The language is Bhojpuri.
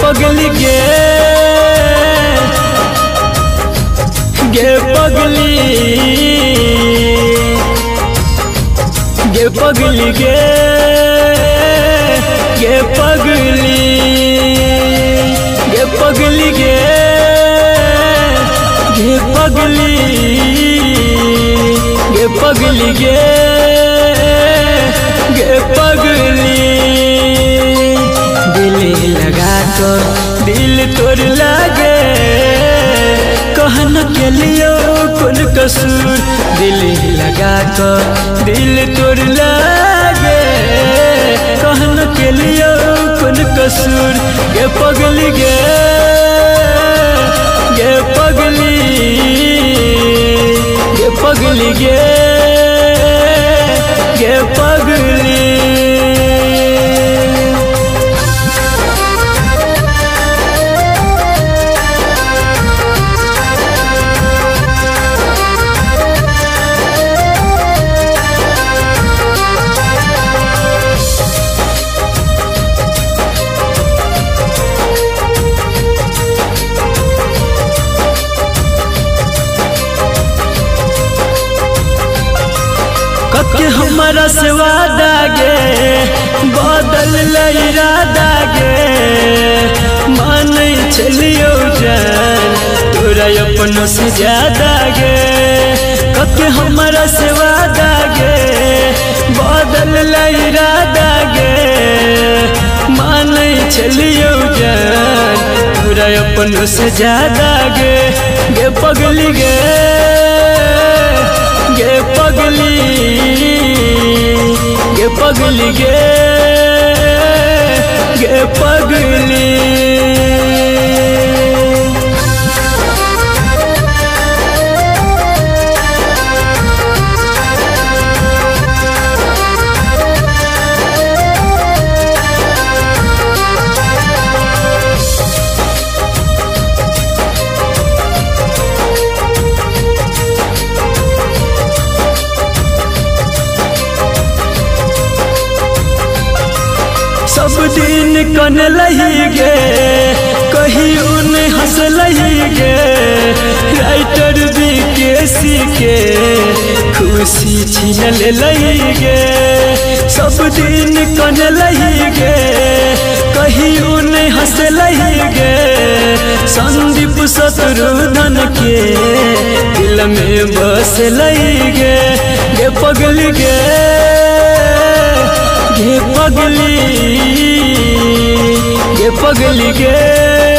पगली गे पगली पगली गे पगली पगली गे पगली पगली गे पगली दिल लगा तो दिल तोड़ लागे कहन के लियो कौन कसूर दिल लगा तो दिल तोड़ लागे कहन के लियो कौन कसूर गे पगली गे पगली पगली गे पगली के हमारा से वादा गे बदल इरादा गे मान चलियो जान तोरा अपनों से ज्यादा गे के हमारा से वादा गे बदल इरादा गे मान चलियो जान तोरा अपनों से ज्यादा गे पगली गे पगली पगली गे पगली सब दिन कन लही गे कहीं उन हंस लही गे राइटर बीकेसी के खुशी छीन ले लही गे सब दिन कन लही गे कहीं उन हंस लही गे संदीप शत्रुघ्न के दिल में बस लही गे पगली गे पगली गे